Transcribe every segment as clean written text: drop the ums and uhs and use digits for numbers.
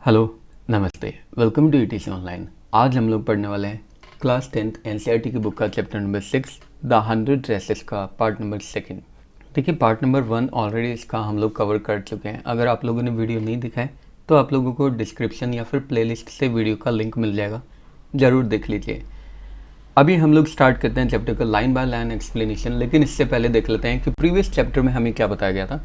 Hello, नमस्ते, welcome to etc online. आज हम लोग पढ़ने वाले हैं क्लास 10th एनसीईआरटी की बुक का चैप्टर नंबर 6 द 100 ड्रेसेस का पार्ट नंबर 2। देखिए, पार्ट नंबर 1 ऑलरेडी इसका हम लोग कवर कर चुके हैं। अगर आप लोगों ने वीडियो नहीं देखा है तो आप लोगों को डिस्क्रिप्शन या फिर प्लेलिस्ट से वीडियो का लिंक मिल जाएगा, ज़रूर देख लीजिए। अभी हम लोग स्टार्ट करते हैं चैप्टर का लाइन बाय लाइन एक्सप्लेनेशन, लेकिन इससे पहले देख लेते हैं कि प्रीवियस चैप्टर में हमें क्या बताया गया था।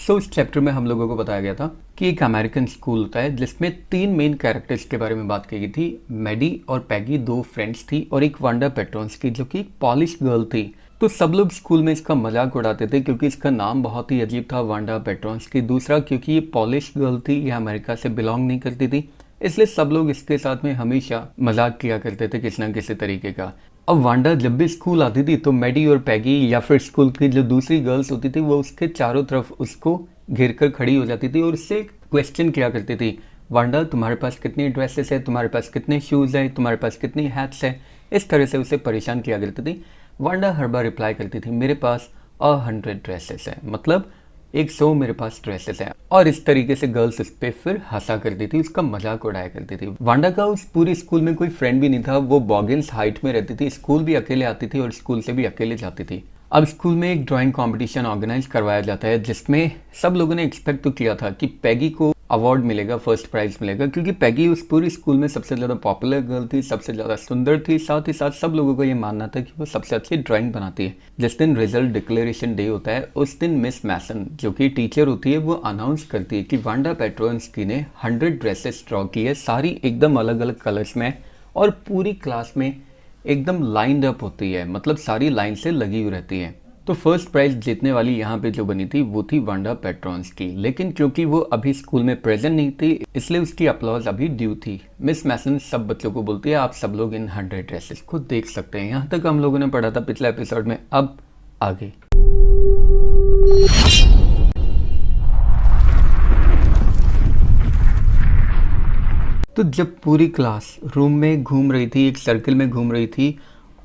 इस चैप्टर में हम लोगों को बताया गया था कि एक अमेरिकन स्कूल होता है जिसमें 3 मेन कैरेक्टर्स के बारे में बात की गई थी। मैडी और पैगी 2 फ्रेंड्स थी और एक वांडा पेट्रोन्स्की जो कि पॉलिश गर्ल थी। तो सब लोग स्कूल में इसका मजाक उड़ाते थे क्योंकि इसका नाम बहुत ही अजीब था, वांडा पेट्रोन्स्की। दूसरा, क्योंकि ये पॉलिश गर्ल थी, ये अमेरिका से बिलोंग नहीं करती थी, इसलिए सब लोग इसके साथ में हमेशा मजाक किया करते थे किसी ना किसी तरीके का। अब वांडा जब भी स्कूल आती थी तो मैडी और पैगी या फिर स्कूल की जो दूसरी गर्ल्स होती थी वो उसके चारों तरफ उसको घेर कर खड़ी हो जाती थी और उससे क्वेश्चन किया करती थी, वांडा तुम्हारे पास कितनी ड्रेसेस है, तुम्हारे पास कितने शूज़ है, तुम्हारे पास कितनी हैट्स है। इस तरह से उसे परेशान किया करती थी। वांडा हर बार रिप्लाई करती थी, मेरे पास 100 ड्रेसेस है, मतलब 100 मेरे पास ड्रेसेस है। और इस तरीके से गर्ल्स उस पर फिर हंसा करती थी, उसका मजाक उड़ाया करती थी। वांडा का उस पूरी स्कूल में कोई फ्रेंड भी नहीं था। वो बॉगिन्स हाइट में रहती थी, स्कूल भी अकेले आती थी और स्कूल से भी अकेले जाती थी। अब स्कूल में एक ड्राइंग कंपटीशन ऑर्गेनाइज करवाया जाता है जिसमें सब लोगों ने एक्सपेक्ट तो किया था कि पैगी को अवार्ड मिलेगा, फर्स्ट प्राइज मिलेगा, क्योंकि पैगी उस पूरी स्कूल में सबसे ज़्यादा पॉपुलर गर्ल थी, सबसे ज़्यादा सुंदर थी। साथ ही साथ सब लोगों को ये मानना था कि वो सबसे अच्छी ड्राइंग बनाती है। जिस दिन रिजल्ट डिक्लेरेशन डे होता है उस दिन मिस मैसन जो कि टीचर होती है वो अनाउंस करती है कि वांडा पेट्रोन्स्की ने 100 ड्रेसेस ड्रॉ की है, सारी एकदम अलग अलग कलर्स में और पूरी क्लास में एकदम लाइंड अप होती है, मतलब सारी लाइन से लगी हुई रहती है। तो फर्स्ट प्राइज जीतने वाली यहाँ पे जो बनी थी वो थी वांडा पेट्रोन्स्की, लेकिन क्योंकि वो अभी स्कूल में प्रेजेंट नहीं थी इसलिए उसकी अपलॉज अभी ड्यू थी। मिस मैसन सब बच्चों को बोलती है, आप सब लोग इन 100 ड्रेसेस को देख सकते हैं। यहाँ तक हम लोगों ने पढ़ा था पिछले एपिसोड में, अब आगे। तो जब पूरी क्लास रूम में घूम रही थी, एक सर्कल में घूम रही थी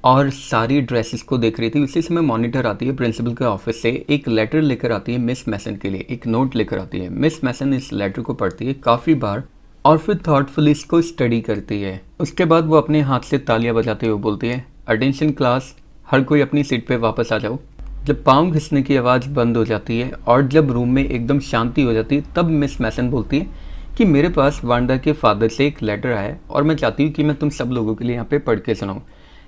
और सारी ड्रेसेस को देख रही थी, उसी समय मॉनिटर आती है प्रिंसिपल के ऑफिस से, एक लेटर लेकर आती है मिस मैसन के लिए, एक नोट लेकर आती है। मिस मैसन इस लेटर को पढ़ती है काफ़ी बार और फिर थॉटफुली इसको स्टडी करती है। उसके बाद वो अपने हाथ से तालियां बजाते हुए बोलती है, अटेंशन क्लास, हर कोई अपनी सीट पे वापस आ जाओ। जब पाँव घिसने की आवाज़ बंद हो जाती है और जब रूम में एकदम शांति हो जाती है तब मिस मैसन बोलती है कि मेरे पास वांडा के फादर से एक लेटर आया है और मैं चाहती हूँ कि मैं तुम सब लोगों के लिए यहाँ पे पढ़ के सुनाऊँ।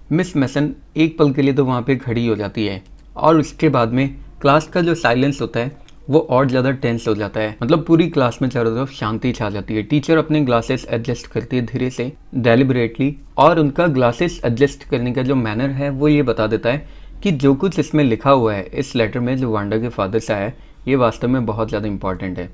मिस मैसन एक पल के लिए तो वहाँ पे खड़ी हो जाती है और उसके बाद में क्लास का जो साइलेंस होता है वो और ज़्यादा टेंस हो जाता है, मतलब पूरी क्लास में चारों तरफ शांति छा जाती है। टीचर अपने ग्लासेस एडजस्ट करती है धीरे से, डेलिबरेटली, और उनका ग्लासेस एडजस्ट करने का जो मैनर है वो ये बता देता है कि जो कुछ इसमें लिखा हुआ है इस लेटर में जो वांडा के फादर से आया है ये वास्तव में बहुत ज़्यादा इंपॉर्टेंट है।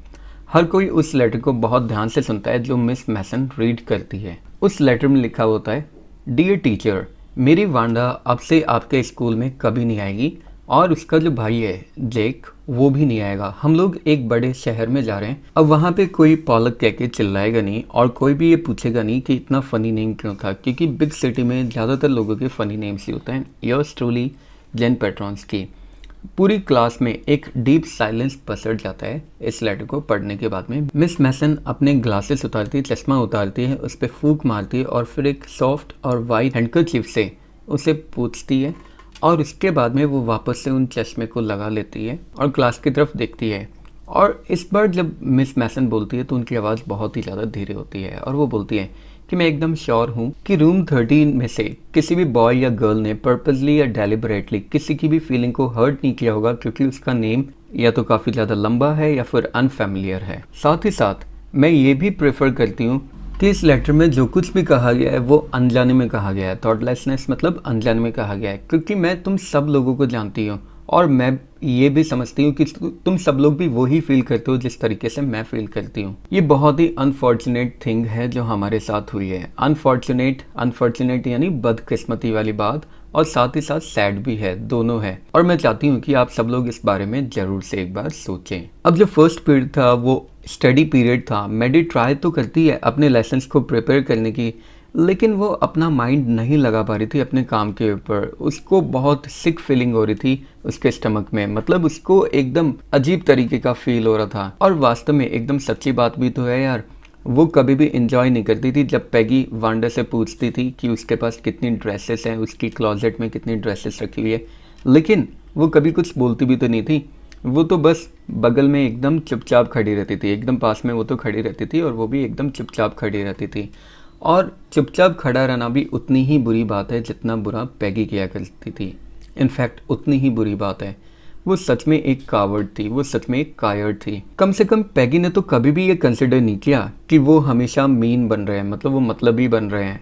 हर कोई उस लेटर को बहुत ध्यान से सुनता है जो मिस मैसन रीड करती है। उस लेटर में लिखा होता है, डियर टीचर, मेरी वांडा अब से आपके स्कूल में कभी नहीं आएगी और उसका जो भाई है जेक वो भी नहीं आएगा। हम लोग एक बड़े शहर में जा रहे हैं। अब वहाँ पे कोई पॉलक कह के चिल्लाएगा नहीं और कोई भी ये पूछेगा नहीं कि इतना फ़नी नेम क्यों था, क्योंकि बिग सिटी में ज़्यादातर लोगों के फ़नी नेम्स ही होते हैं। योर्स ट्रूली, जेन पेट्रोन्स्की। पूरी क्लास में एक डीप साइलेंस पसर जाता है इस लेटर को पढ़ने के बाद में। मिस मैसन अपने ग्लासेस उतारती है, चश्मा उतारती है, उस पर फूंक मारती है और फिर एक सॉफ्ट और वाइट हैंडकरचीफ से उसे पूछती है और उसके बाद में वो वापस से उन चश्मे को लगा लेती है और क्लास की तरफ देखती है। और इस बार जब मिस मैसन बोलती है तो उनकी आवाज़ बहुत ही ज़्यादा धीरे होती है और वो बोलती है कि मैं एकदम श्योर हूँ कि रूम 13 में से किसी भी बॉय या गर्ल ने पर्पसली या डेलिबरेटली किसी की भी फीलिंग को हर्ट नहीं किया होगा, क्योंकि उसका नेम या तो काफ़ी ज़्यादा लंबा है या फिर अनफेमिलियर है। साथ ही साथ मैं ये भी प्रेफर करती हूँ कि इस लेटर में जो कुछ भी कहा गया है वो अनजाने में कहा गया है। थॉटलेसनेस मतलब अनजाने में कहा गया है, क्योंकि मैं तुम सब लोगों को जानती हूँ और मैं ये भी समझती हूँ कि तुम सब लोग भी वही फील करते हो जिस तरीके से मैं फील करती हूँ। ये बहुत ही अनफॉर्चुनेट थिंग है जो हमारे साथ हुई है। अनफॉर्चुनेट यानी बदकिस्मती वाली बात, और साथ ही साथ सैड भी है, दोनों है। और मैं चाहती हूँ कि आप सब लोग इस बारे में ज़रूर से एक बार सोचें। अब जो फर्स्ट पीरियड था वो स्टडी पीरियड था। मेडी ट्राई तो करती है अपने लेसन्स को प्रिपेयर करने की, लेकिन वो अपना माइंड नहीं लगा पा रही थी अपने काम के ऊपर। उसको बहुत सिक फीलिंग हो रही थी उसके स्टमक में, मतलब उसको एकदम अजीब तरीके का फील हो रहा था। और वास्तव में एकदम सच्ची बात भी तो है यार, वो कभी भी इंजॉय नहीं करती थी जब पैगी वांडा से पूछती थी कि उसके पास कितनी ड्रेसेस हैं, उसकी क्लोजेट में कितनी ड्रेसेस रखी हुई है, लेकिन वो कभी कुछ बोलती भी तो नहीं थी। वो तो बस बगल में एकदम चुपचाप खड़ी रहती थी, एकदम पास में वो तो खड़ी रहती थी और वो भी एकदम चुपचाप खड़ी रहती थी। और चुपचाप खड़ा रहना भी उतनी ही बुरी बात है जितना बुरा पैगी किया करती थी। इनफैक्ट उतनी ही बुरी बात है। वो सच में एक कावर्ड थी, वो सच में एक कायर्ड थी। कम से कम पैगी ने तो कभी भी ये कंसिडर नहीं किया कि वो हमेशा मीन बन रहे हैं, मतलब वो मतलबी बन रहे हैं।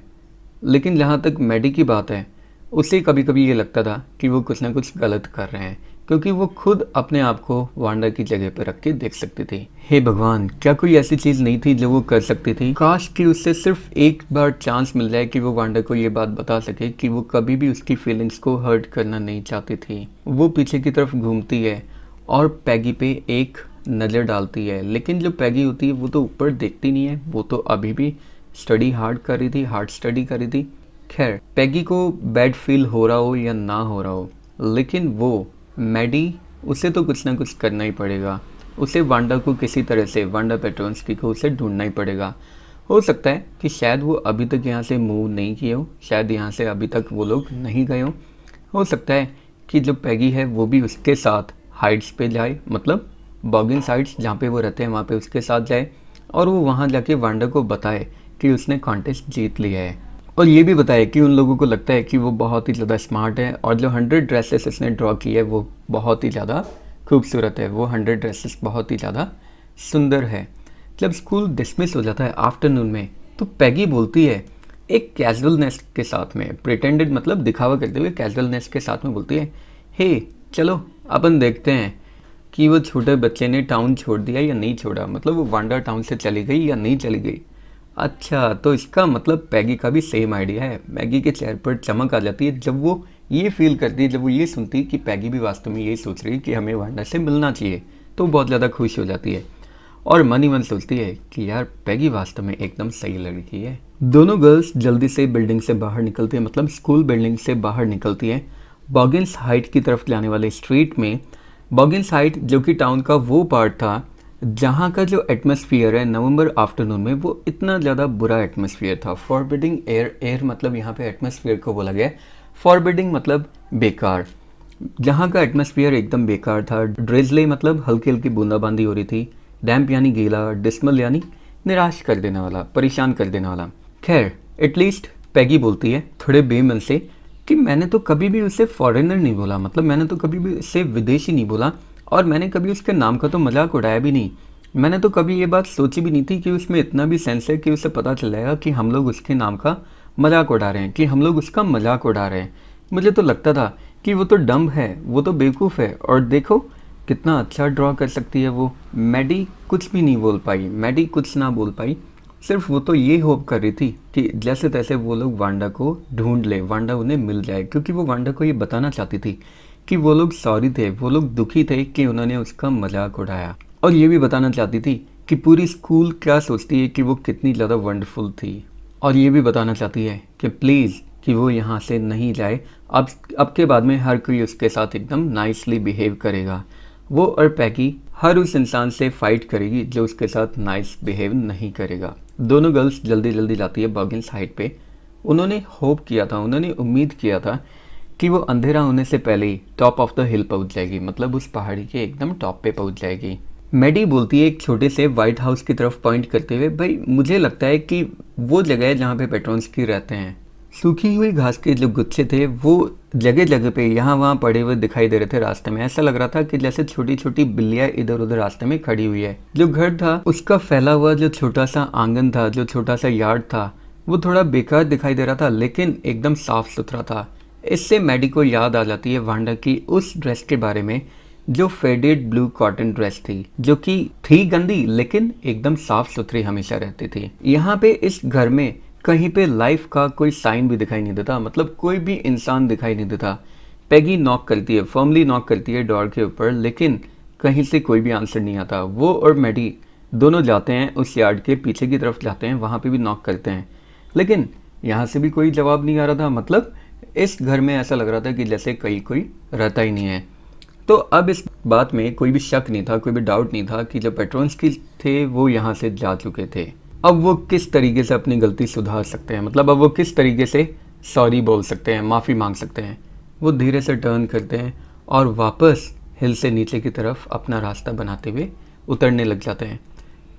लेकिन जहाँ तक मैडी की बात है, उसे कभी कभी ये लगता था कि वो कुछ ना कुछ गलत कर रहे हैं, क्योंकि वो खुद अपने आप को वांडा की जगह पर रख के देख सकती थी। हे भगवान, क्या कोई ऐसी चीज़ नहीं थी जो वो कर सकती थी? काश कि उससे सिर्फ एक बार चांस मिल जाए कि वो वांडा को ये बात बता सके कि वो कभी भी उसकी फीलिंग्स को हर्ट करना नहीं चाहती थी। वो पीछे की तरफ घूमती है और पैगी पे एक नज़र डालती है, लेकिन जो पैगी होती है वो तो ऊपर देखती नहीं है, वो तो अभी भी स्टडी हार्ड कर रही थी, हार्ड स्टडी कर रही थी। खैर, पैगी को बैड फील हो रहा हो या ना हो रहा हो, लेकिन वो मैडी, उसे तो कुछ ना कुछ करना ही पड़ेगा। उसे वांडा को किसी तरह से, वांडा पेट्रोन्स्की को उसे ढूंढना ही पड़ेगा। हो सकता है कि शायद वो अभी तक यहाँ से मूव नहीं किए हो, शायद यहाँ से अभी तक वो लोग नहीं गए हो सकता है कि जो पैगी है वो भी उसके साथ हाइट्स पे जाए, मतलब बॉगिंस हाइट्स जहाँ पे वो रहते हैं वहाँ पे उसके साथ जाए और वो वहाँ जाके वांडा को बताए कि उसने कॉन्टेस्ट जीत लिया है। और ये भी बताया कि उन लोगों को लगता है कि वो बहुत ही ज़्यादा स्मार्ट है और जो 100 ड्रेसेस उसने ड्रॉ की है वो बहुत ही ज़्यादा खूबसूरत है, वो 100 ड्रेसेस बहुत ही ज़्यादा सुंदर है। जब स्कूल डिसमिस हो जाता है आफ्टरनून में, तो पैगी बोलती है एक कैजुअलनेस के साथ में, प्रिटेंडेड मतलब दिखावा करते हुए कैजुअलनेस के साथ में बोलती है, हे चलो अपन देखते हैं कि वो छोटे बच्चे ने टाउन छोड़ दिया या नहीं छोड़ा, मतलब वो वांडा टाउन से चली गई या नहीं चली गई। अच्छा, तो इसका मतलब पैगी का भी सेम आइडिया है। मैगी के चेहरे पर चमक आ जाती है जब वो ये फील करती है, जब वो ये सुनती है कि पैगी भी वास्तव में यही सोच रही है कि हमें वांडा से मिलना चाहिए, तो बहुत ज़्यादा खुश हो जाती है और मन ही मन सोचती है कि यार पैगी वास्तव में एकदम सही लड़की है। दोनों गर्ल्स जल्दी से बिल्डिंग से बाहर निकलती है, मतलब स्कूल बिल्डिंग से बाहर निकलती है। बॉगिंस हाइट की तरफ जाने वाले स्ट्रीट में, बॉगिंस हाइट जो कि टाउन का वो पार्ट था जहाँ का जो एटमॉस्फेयर है नवंबर आफ्टरनून में, वो इतना ज़्यादा बुरा एटमॉस्फेयर था। फॉरबिडिंग एयर, एयर मतलब यहाँ पे एटमॉस्फेयर को बोला गया है, फॉरबिडिंग मतलब बेकार। जहाँ का एटमॉस्फेयर एकदम बेकार था। ड्रिजली मतलब हल्की हल्की बूंदाबांदी हो रही थी। डैम्प यानी गीला, डिस्मल यानी निराश कर देने वाला, परेशान कर देने वाला। खैर, एटलीस्ट पैगी बोलती है थोड़े बेमन से कि मैंने तो कभी भी उसे फॉरेनर नहीं बोला, मतलब मैंने तो कभी भी उसे विदेशी नहीं बोला और मैंने कभी उसके नाम का तो मजाक उड़ाया भी नहीं। मैंने तो कभी ये बात सोची भी नहीं थी कि उसमें इतना भी सेंस है कि उसे पता चल जाएगा कि हम लोग उसके नाम का मजाक उड़ा रहे हैं, कि हम लोग उसका मजाक उड़ा रहे हैं। मुझे तो लगता था कि वो तो डम्ब है, वो तो बेवकूफ़ है, और देखो कितना अच्छा ड्रॉ कर सकती है वो। मैडी कुछ भी नहीं बोल पाई, मैडी कुछ ना बोल पाई। सिर्फ वो तो ये होप कर रही थी कि जैसे तैसे वो लोग वांडा को ढूंढ ले, वांडा उन्हें मिल जाए, क्योंकि वो वांडा को ये बताना चाहती थी कि वो लोग सॉरी थे, वो लोग दुखी थे कि उन्होंने उसका मजाक उड़ाया। और ये भी बताना चाहती थी कि पूरी स्कूल क्या सोचती है कि वो कितनी ज़्यादा वंडरफुल थी। और ये भी बताना चाहती है कि प्लीज़ कि वो यहाँ से नहीं जाए, अब के बाद में हर कोई उसके साथ एकदम नाइसली बिहेव करेगा। वो और पैगी हर उस इंसान से फाइट करेगी जो उसके साथ नाइस बिहेव नहीं करेगा। दोनों गर्ल्स जल्दी जल्दी जाती है बॉगिंस हाइट पे। उन्होंने होप किया था, उन्होंने उम्मीद किया था कि वो अंधेरा होने से पहले ही टॉप ऑफ द हिल पहुंच जाएगी, मतलब उस पहाड़ी के एकदम टॉप पे पहुंच जाएगी। मैडी बोलती है एक छोटे से वाइट हाउस की तरफ पॉइंट करते हुए, भाई मुझे लगता है कि वो जगह है जहाँ पे पेट्रोन्स्की रहते हैं। सूखी हुई घास के जो गुच्छे थे वो जगह जगह पे यहाँ वहाँ पड़े हुए दिखाई दे रहे थे रास्ते में। ऐसा लग रहा था कि जैसे छोटी छोटी बिल्लियाँ इधर उधर रास्ते में खड़ी हुई है। जो घर था उसका फैला हुआ जो छोटा सा आंगन था, जो छोटा सा यार्ड था, वो थोड़ा बेकार दिखाई दे रहा था लेकिन एकदम साफ सुथरा था। इससे मैडी को याद आ जाती है वांडा की उस ड्रेस के बारे में जो फेडेड ब्लू कॉटन ड्रेस थी, जो कि थी गंदी लेकिन एकदम साफ सुथरी हमेशा रहती थी। यहाँ पे इस घर में कहीं पे लाइफ का कोई साइन भी दिखाई नहीं देता, मतलब कोई भी इंसान दिखाई नहीं देता। पैगी नॉक करती है, फर्मली नॉक करती है डोर के ऊपर, लेकिन कहीं से कोई भी आंसर नहीं आता। वो और मैडी दोनों जाते हैं उस यार्ड के पीछे की तरफ जाते हैं, वहाँ पे भी नॉक करते हैं, लेकिन यहाँ से भी कोई जवाब नहीं आ रहा था। मतलब इस घर में ऐसा लग रहा था कि जैसे कहीं कोई रहता ही नहीं है। तो अब इस बात में कोई भी शक नहीं था, कोई भी डाउट नहीं था कि जो पेट्रोन्स्की थे वो यहाँ से जा चुके थे। अब वो किस तरीके से अपनी गलती सुधार सकते हैं, मतलब अब वो किस तरीके से सॉरी बोल सकते हैं, माफ़ी मांग सकते हैं। वो धीरे से टर्न करते हैं और वापस हिल से नीचे की तरफ अपना रास्ता बनाते हुए उतरने लग जाते हैं।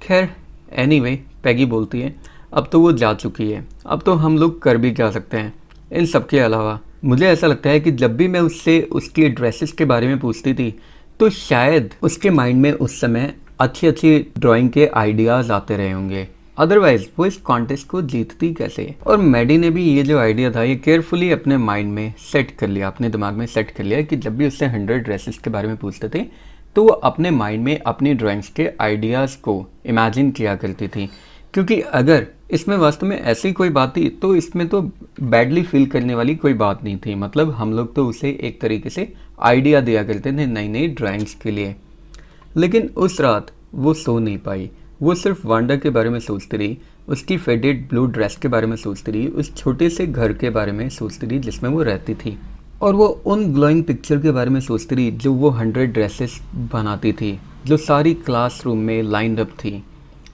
खैर एनीवे, पैगी बोलती है अब तो वो जा चुकी है, अब तो हम लोग कर भी जा सकते हैं। इन सब के अलावा मुझे ऐसा लगता है कि जब भी मैं उससे उसकी ड्रेसेस के बारे में पूछती थी तो शायद उसके माइंड में उस समय अच्छी अच्छी ड्राइंग के आइडियाज़ आते रहे होंगे, अदरवाइज वो इस कॉन्टेस्ट को जीतती कैसे। और मैडी ने भी ये जो आइडिया था ये केयरफुली अपने माइंड में सेट कर लिया, अपने दिमाग में सेट कर लिया कि जब भी उससे 100 ड्रेसेस के बारे में पूछते थे तो वो अपने माइंड में अपनी ड्राइंग्स के आइडियाज़ को इमेजिन किया करती थी। क्योंकि अगर इसमें वास्तव में ऐसी कोई बात थी तो इसमें तो बैडली फील करने वाली कोई बात नहीं थी, मतलब हम लोग तो उसे एक तरीके से आइडिया दिया करते थे नई नई ड्राइंग्स के लिए। लेकिन उस रात वो सो नहीं पाई, वो सिर्फ वांडा के बारे में सोचती रही, उसकी फेडेड ब्लू ड्रेस के बारे में सोचती रही, उस छोटे से घर के बारे में सोचती रही जिसमें वो रहती थी, और वो उन ग्लोइंग पिक्चर के बारे में सोचती रही जो वो 100 ड्रेसेस बनाती थी, जो सारी क्लासरूम में लाइंड अप थी।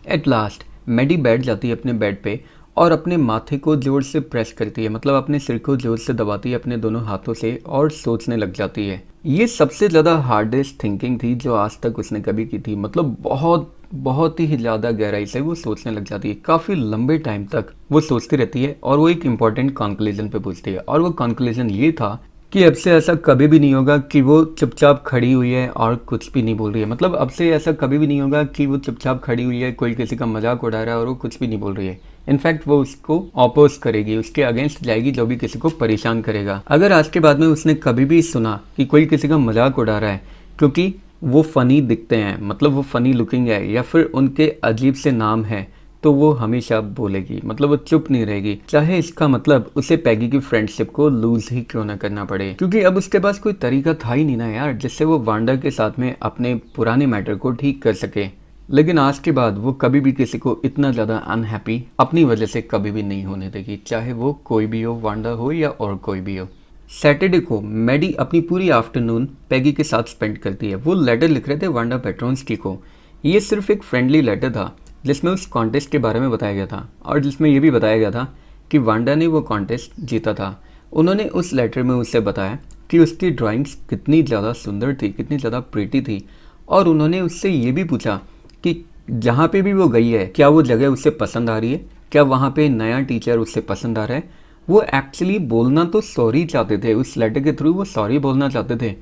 एट लास्ट मैडी बैठ जाती है अपने बेड पे और अपने माथे को जोर से प्रेस करती है, मतलब अपने सिर को जोर से दबाती है अपने दोनों हाथों से और सोचने लग जाती है। ये सबसे ज़्यादा हार्डेस्ट थिंकिंग थी जो आज तक उसने कभी की थी, मतलब बहुत बहुत ही ज़्यादा गहराई से वो सोचने लग जाती है। काफ़ी लंबे टाइम तक वो सोचती रहती है और वो एक इम्पॉर्टेंट कंक्लूजन पे पहुंचती है, और वो कंक्लूजन ये था कि अब से ऐसा कभी भी नहीं होगा कि वो चुपचाप खड़ी हुई है और कुछ भी नहीं बोल रही है। मतलब अब से ऐसा कभी भी नहीं होगा कि वो चुपचाप खड़ी हुई है, कोई किसी का मजाक उड़ा रहा है और वो कुछ भी नहीं बोल रही है। इनफैक्ट वो उसको ऑपोज करेगी, उसके अगेंस्ट जाएगी जो भी किसी को परेशान करेगा। अगर आज के बाद में उसने कभी भी सुना कि कोई किसी का मजाक उड़ा रहा है क्योंकि वो फ़नी दिखते हैं, मतलब वो फ़नी लुकिंग है या फिर उनके अजीब से नाम है, तो वो हमेशा बोलेगी, मतलब वो चुप नहीं रहेगी, चाहे इसका मतलब उसे पैगी की फ्रेंडशिप को लूज ही क्यों ना करना पड़े। क्योंकि अब उसके पास कोई तरीका था ही नहीं ना यार जिससे वो वांडा के साथ में अपने पुराने मैटर को ठीक कर सके। लेकिन आज के बाद वो कभी भी किसी को इतना ज़्यादा अनहैप्पी अपनी वजह से कभी भी नहीं होने देगी, चाहे वो कोई भी हो, वांडा हो या और कोई भी हो। सैटरडे को मैडी अपनी पूरी आफ्टरनून पैगी के साथ स्पेंड करती है। वो लेटर लिख रहे थे वांडा पेट्रोन्स्की को। ये सिर्फ एक फ्रेंडली लेटर था जिसमें उस कॉन्टेस्ट के बारे में बताया गया था और जिसमें यह भी बताया गया था कि वांडा ने वो कॉन्टेस्ट जीता था। उन्होंने उस लेटर में उससे बताया कि उसकी ड्राइंग्स कितनी ज़्यादा सुंदर थी, कितनी ज़्यादा प्रीटी थी, और उन्होंने उससे ये भी पूछा कि जहाँ पे भी वो गई है क्या वो जगह उससे पसंद आ रही है, क्या वहाँ पे नया टीचर उससे पसंद आ रहा है। वो एक्चुअली बोलना तो सॉरी चाहते थे, उस लेटर के थ्रू वो सॉरी बोलना चाहते थे,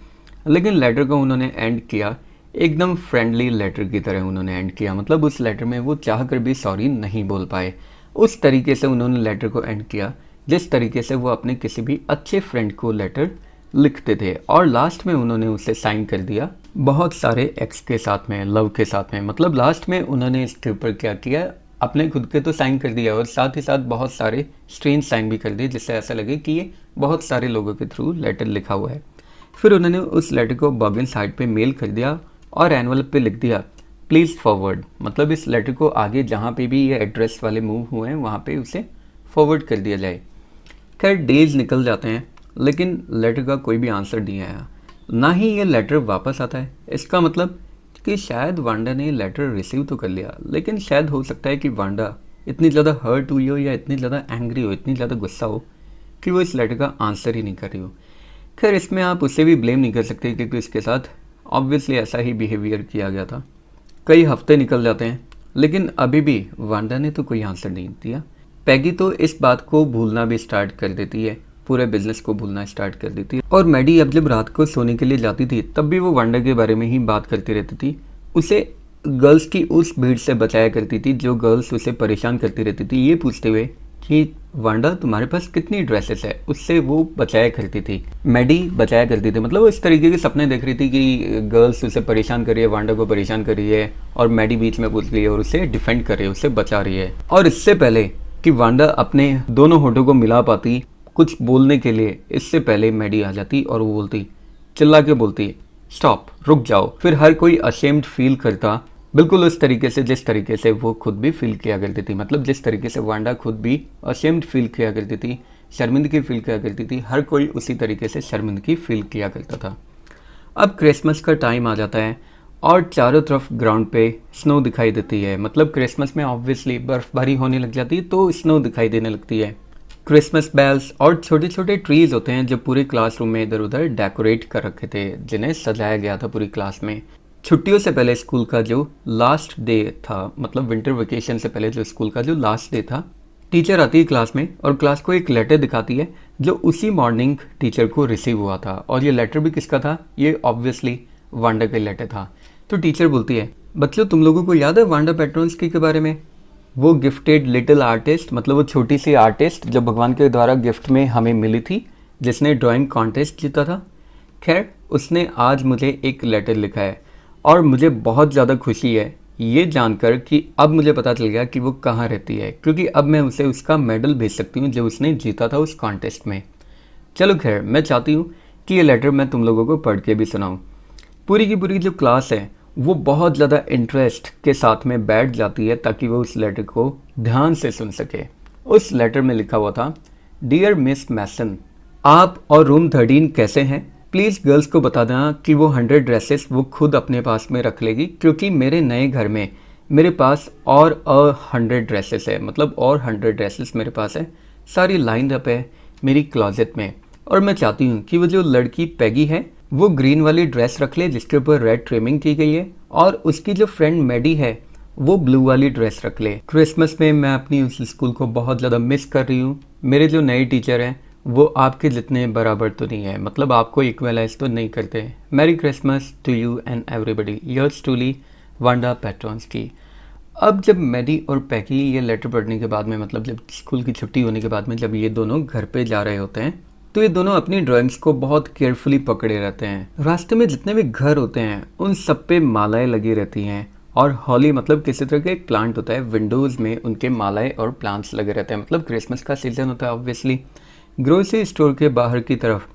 लेकिन लेटर को उन्होंने एंड किया एकदम फ्रेंडली लेटर की तरह उन्होंने एंड किया। मतलब उस लेटर में वो चाह कर भी सॉरी नहीं बोल पाए। उस तरीके से उन्होंने लेटर को एंड किया जिस तरीके से वो अपने किसी भी अच्छे फ्रेंड को लेटर लिखते थे, और लास्ट में उन्होंने उसे साइन कर दिया बहुत सारे एक्स के साथ में, लव के साथ में। मतलब लास्ट में उन्होंने इसके ऊपर क्या किया, अपने खुद के तो साइन कर दिया और साथ ही साथ बहुत सारे स्ट्रेंज साइन भी कर दिए जिससे ऐसा लगे कि ये बहुत सारे लोगों के थ्रू लेटर लिखा हुआ है। फिर उन्होंने उस लेटर को बॉगिन साइड पे मेल कर दिया और एनवलप पे लिख दिया प्लीज़ फॉरवर्ड। मतलब इस लेटर को आगे जहाँ पे भी ये एड्रेस वाले मूव हुए हैं वहाँ पे उसे फॉरवर्ड कर दिया जाए। खैर डेज निकल जाते हैं लेकिन लेटर का कोई भी आंसर नहीं आया, ना ही ये लेटर वापस आता है। इसका मतलब कि शायद वांडा ने लेटर रिसीव तो कर लिया, लेकिन शायद हो सकता है कि वांडा इतनी ज़्यादा हर्ट हुई हो या इतनी ज़्यादा एंग्री हो, इतनी ज़्यादा गुस्सा हो कि वो इस लेटर का आंसर ही नहीं कर रही हो। खैर इसमें आप उसे भी ब्लेम नहीं कर सकते क्योंकि उसके साथ ऑब्वियसली ऐसा ही बिहेवियर किया गया था। कई हफ्ते निकल जाते हैं लेकिन अभी भी वांडा ने तो कोई आंसर नहीं दिया। पैगी तो इस बात को भूलना भी स्टार्ट कर देती है, पूरे बिजनेस को भूलना स्टार्ट कर देती है। और मैडी अब जब रात को सोने के लिए जाती थी तब भी वो वांडा के बारे में ही बात करती रहती थी। उसे गर्ल्स की उस भीड़ से बचाया करती थी जो गर्ल्स उसे परेशान करती रहती थी, ये पूछते हुए कि वांडा तुम्हारे पास कितनी ड्रेसेस है, उससे वो बचाया करती थी। मैडी बचाया करती थी, मतलब वो इस तरीके के सपने देख रही थी कि गर्ल्स उसे परेशान कर रही है, वांडा को परेशान कर रही है और मैडी बीच में पूछ रही है और उसे डिफेंड कर रही है, उसे बचा रही है। और इससे पहले कि वांडा अपने दोनों होठों को मिला पाती कुछ बोलने के लिए, इससे पहले मैडी आ जाती और वो बोलती, चिल्ला के बोलती, स्टॉप, रुक जाओ। फिर हर कोई अशेम्ड फील करता बिल्कुल उस तरीके से जिस तरीके से वो खुद भी फील किया करती थी। मतलब जिस तरीके से वांडा खुद भी अशेम्ड फील किया करती थी, शर्मिंदगी फील किया करती थी, हर कोई उसी तरीके से शर्मिंदगी फील किया करता था। अब क्रिसमस का टाइम आ जाता है और चारों तरफ ग्राउंड पे स्नो दिखाई देती है। मतलब क्रिसमस में ऑब्वियसली बर्फबारी होने लग जाती है तो स्नो दिखाई देने लगती है। क्रिसमस बेल्स और छोटे छोटे ट्रीज होते हैं जो पूरे क्लासरूम में इधर उधर डेकोरेट कर रखे थे, जिन्हें सजाया गया था पूरी क्लास में। छुट्टियों से पहले स्कूल का जो लास्ट डे था, मतलब विंटर वेकेशन से पहले जो स्कूल का जो लास्ट डे था, टीचर आती है क्लास में और क्लास को एक लेटर दिखाती है जो उसी मॉर्निंग टीचर को रिसीव हुआ था। और ये लेटर भी किसका था? ये ऑब्वियसली वांडा का लेटर था। तो टीचर बोलती है, बच्चों तुम लोगों को याद है वांडा पेट्रोन्स्की के बारे में? वो गिफ्टेड लिटिल आर्टिस्ट, मतलब वो छोटी सी आर्टिस्ट जो भगवान के द्वारा गिफ्ट में हमें मिली थी, जिसने ड्राइंग कॉन्टेस्ट जीता था। खैर, उसने आज मुझे एक लेटर लिखा है और मुझे बहुत ज़्यादा खुशी है ये जानकर कि अब मुझे पता चल गया कि वो कहाँ रहती है, क्योंकि अब मैं उसे उसका मेडल भेज सकती हूँ जो उसने जीता था उस कॉन्टेस्ट में। चलो खैर, मैं चाहती हूँ कि ये लेटर मैं तुम लोगों को पढ़ के भी सुनाऊँ। पूरी की पूरी जो क्लास है वो बहुत ज़्यादा इंटरेस्ट के साथ में बैठ जाती है ताकि वो उस लेटर को ध्यान से सुन सके। उस लेटर में लिखा हुआ था, डियर मिस मैसन, आप और रूम 13 कैसे हैं? प्लीज़ गर्ल्स को बता देना कि वो 100 ड्रेसेस वो खुद अपने पास में रख लेगी, क्योंकि मेरे नए घर में मेरे पास और 100 ड्रेसेस है, मतलब और 100 ड्रेसेस मेरे पास है, सारी लाइन अप है मेरी क्लोजेट में। और मैं चाहती हूँ कि वो जो लड़की पैगी है वो ग्रीन वाली ड्रेस रख ले जिसके ऊपर रेड ट्रिमिंग की गई है, और उसकी जो फ्रेंड मैडी है वो ब्लू वाली ड्रेस रख ले। क्रिसमस में मैं अपनी उस स्कूल को बहुत ज़्यादा मिस कर रही हूँ। मेरे जो नए टीचर हैं वो आपके जितने बराबर तो नहीं है, मतलब आपको इक्वलाइज तो नहीं करते। Merry Christmas to you and everybody, yours truly Wanda Petronski. अब जब मैडी और पैकी ये लेटर पढ़ने के बाद में, मतलब जब स्कूल की छुट्टी होने के बाद में जब ये दोनों घर पे जा रहे होते हैं तो ये दोनों अपनी ड्राइंग्स को बहुत केयरफुली पकड़े रहते हैं। रास्ते में जितने भी घर होते हैं उन सब पे मालाएं लगी रहती हैं, और हॉली मतलब किसी तरह का एक प्लांट होता है, विंडोज़ में उनके मालाएं और प्लांट्स लगे रहते हैं। मतलब क्रिसमस का सीजन होता है ऑब्वियसली। ग्रोसरी स्टोर के बाहर की तरफ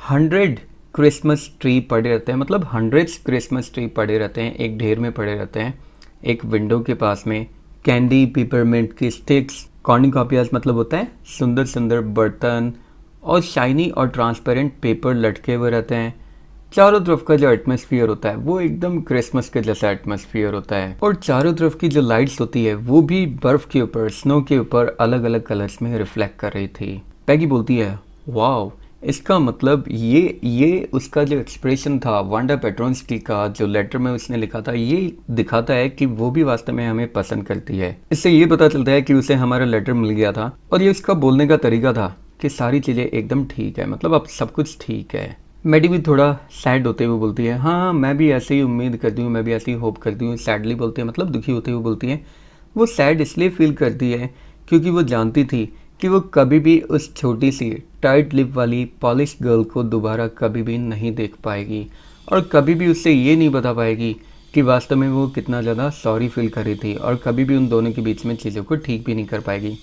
100 क्रिसमस ट्री पड़े रहते हैं, मतलब 100 क्रिसमस ट्री पड़े रहते हैं, एक ढेर में पड़े रहते हैं। एक विंडो के पास में कैंडी, पेपरमिंट की स्टिक्स, कॉर्निकॉपियाज मतलब होता है सुंदर सुंदर बर्तन, और शाइनी और ट्रांसपेरेंट पेपर लटके हुए रहते हैं। चारों तरफ का जो एटमॉस्फेयर होता है वो एकदम क्रिसमस के जैसा एटमॉस्फेयर होता है, और चारों तरफ की जो लाइट्स होती है वो भी बर्फ के ऊपर, स्नो के ऊपर अलग अलग कलर्स में रिफ्लेक्ट कर रही थी। पैगी बोलती है, वाओ, इसका मतलब ये उसका जो एक्सप्रेशन था वांडा पेट्रोन्स्की का जो लेटर में उसने लिखा था, ये दिखाता है कि वो भी वास्तव में हमें पसंद करती है। इससे ये पता चलता है कि उसे हमारा लेटर मिल गया था, और ये उसका बोलने का तरीका था कि सारी चीज़ें एकदम ठीक है, मतलब अब सब कुछ ठीक है। मैडी भी थोड़ा सैड होते हुए बोलती है, हाँ मैं भी ऐसे ही उम्मीद करती हूँ, मैं भी ऐसे ही होप करती हूँ। सैडली बोलती है, मतलब दुखी होते हुए बोलती है। वो सैड इसलिए फील करती है क्योंकि वो जानती थी कि वो कभी भी उस छोटी सी टाइट लिप वाली पॉलिश गर्ल को दोबारा कभी भी नहीं देख पाएगी, और कभी भी उससे ये नहीं बता पाएगी कि वास्तव में वो कितना ज़्यादा सॉरी फील कर रही थी, और कभी भी उन दोनों के बीच में चीज़ों को ठीक भी नहीं कर पाएगी।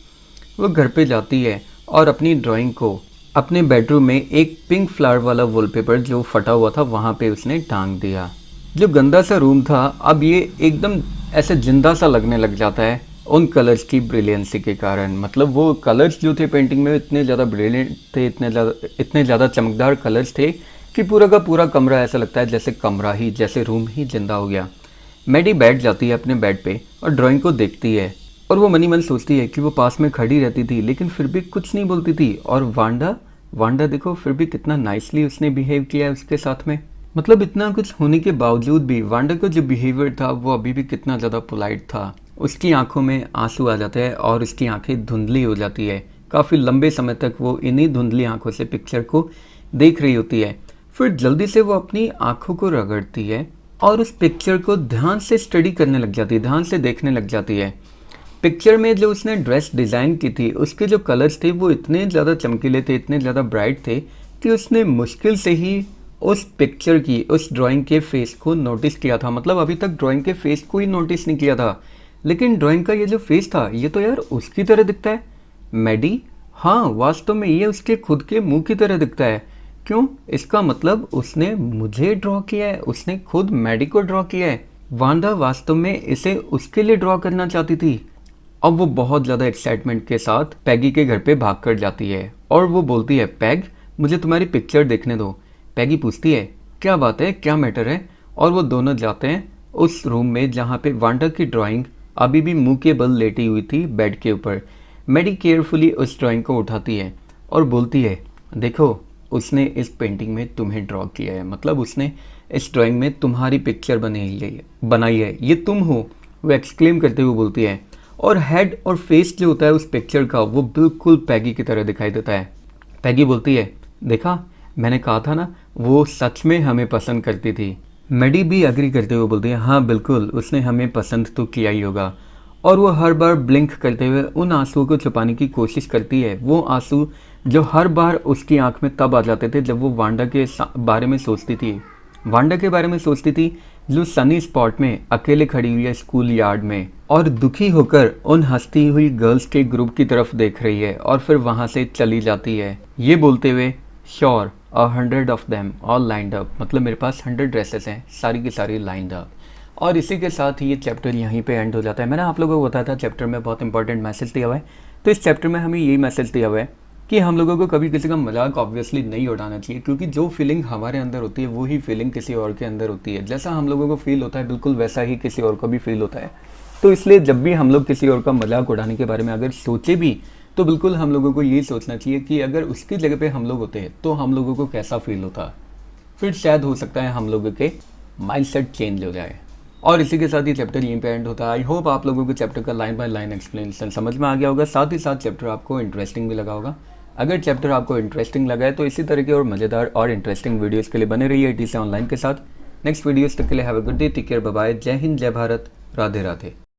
वो घर पे जाती है और अपनी ड्राइंग को अपने बेडरूम में एक पिंक फ्लावर वाला वॉलपेपर जो फटा हुआ था वहाँ पे उसने टांग दिया। जो गंदा सा रूम था अब ये एकदम ऐसे जिंदा सा लगने लग जाता है उन कलर्स की ब्रिलियंसी के कारण। मतलब वो कलर्स जो थे पेंटिंग में इतने ज़्यादा ब्रिलियंट थे, इतने ज़्यादा चमकदार कलर्स थे कि पूरा का पूरा कमरा ऐसा लगता है जैसे कमरा ही, जैसे रूम ही जिंदा हो गया। मैडी बैठ जाती है अपने बेड पे और ड्राइंग को देखती है, और वो मनी मन सोचती है कि वो पास में खड़ी रहती थी लेकिन फिर भी कुछ नहीं बोलती थी। और वांडा देखो फिर भी कितना नाइसली उसने बिहेव किया है उसके साथ में। मतलब इतना कुछ होने के बावजूद भी वांडा का जो बिहेवियर था वो अभी भी कितना ज़्यादा पोलाइट था। उसकी आंखों में आंसू आ जाते हैं और उसकी आंखें धुंधली हो जाती है। काफ़ी लंबे समय तक वो इन्हीं धुंधली आंखों से पिक्चर को देख रही होती है। फिर जल्दी से वो अपनी आंखों को रगड़ती है और उस पिक्चर को ध्यान से स्टडी करने लग जाती है, ध्यान से देखने लग जाती है। पिक्चर में जो उसने ड्रेस डिज़ाइन की थी उसके जो कलर्स थे वो इतने ज़्यादा चमकीले थे, इतने ज़्यादा ब्राइट थे कि उसने मुश्किल से ही उस पिक्चर की, उस ड्राइंग के फेस को नोटिस किया था। मतलब अभी तक ड्राइंग के फेस को ही नोटिस नहीं किया था, लेकिन ड्राइंग का ये जो फेस था ये तो यार उसकी तरह दिखता है। मैडी, हाँ वास्तव में ये उसके खुद के मुंह की तरह दिखता है। क्यों? इसका मतलब उसने मुझे ड्रॉ किया है, उसने खुद मैडी को ड्रॉ किया है। वांडा वास्तव में इसे उसके लिए ड्रॉ करना चाहती थी। अब वो बहुत ज़्यादा एक्साइटमेंट के साथ पैगी के घर पे भाग कर जाती है और वो बोलती है, पैग मुझे तुम्हारी पिक्चर देखने दो। पैगी पूछती है, क्या बात है, क्या मैटर है? और वो दोनों जाते हैं उस रूम में जहाँ पे वांडा की ड्राइंग अभी भी मुंह के बल लेटी हुई थी बेड के ऊपर। मैडी केयरफुली उस ड्राइंग को उठाती है और बोलती है, देखो उसने इस पेंटिंग में तुम्हें ड्रॉ किया है, मतलब उसने इस ड्राइंग में तुम्हारी पिक्चर बनाई है, ये तुम हो। वो एक्सक्लेम करते हुए बोलती है, और हेड और फेस जो होता है उस पिक्चर का वो बिल्कुल पैगी की तरह दिखाई देता है। पैगी बोलती है, देखा मैंने कहा था ना, वो सच में हमें पसंद करती थी। मेडी भी एग्री करते हुए बोलती है, हाँ बिल्कुल उसने हमें पसंद तो किया ही होगा। और वो हर बार ब्लिंक करते हुए उन आंसुओं को छुपाने की कोशिश करती है, वो आंसू जो हर बार उसकी आंख में तब आ जाते थे जब वो वांडा के बारे में सोचती थी। वांडा के बारे में सोचती थी जो सनी स्पॉट में अकेले खड़ी हुई है स्कूल यार्ड में और दुखी होकर उन हंसती हुई गर्ल्स के ग्रुप की तरफ देख रही है और फिर वहां से चली जाती है, ये बोलते हुए, sure 100 of them all lined up, मतलब मेरे पास 100 ड्रेसेस हैं, सारी की सारी लाइंड अप। और इसी के साथ ये चैप्टर यहीं पे एंड हो जाता है। मैंने आप लोगों को बताया था चैप्टर में बहुत इंपॉर्टेंट मैसेज दिया हुआ है, तो इस चैप्टर में हमें यही मैसेज दिया हुआ है कि हम लोगों को कभी किसी का मजाक ऑब्वियसली नहीं उड़ाना चाहिए, क्योंकि जो फीलिंग हमारे अंदर होती है वही फीलिंग किसी और के अंदर होती है। जैसा हम लोगों को फील होता है बिल्कुल वैसा ही किसी और को भी फील होता है। तो इसलिए जब भी हम लोग किसी और का मजाक उड़ाने के बारे में अगर सोचे भी तो बिल्कुल हम लोगों को ये सोचना चाहिए कि अगर उसकी जगह पे हम लोग होते तो हम लोगों को कैसा फील होता, फिर शायद हो सकता है हम लोगों के माइंडसेट चेंज हो जाए। और इसी के साथ ही चैप्टर यहीं पे एंड होता है। आई होप आप लोगों को चैप्टर का लाइन बाय लाइन एक्सप्लेनेशन समझ में आ गया होगा, साथ ही साथ चैप्टर आपको इंटरेस्टिंग भी लगा होगा। अगर चैप्टर आपको इंटरेस्टिंग लगा है तो इसी तरह के और मज़ेदार और इंटरेस्टिंग वीडियोस के लिए बने रहिए टी से ऑनलाइन के साथ। नेक्स्ट वीडियोस तक के लिए have a good day, take care, bye bye, जय हिंद, जय भारत, राधे राधे।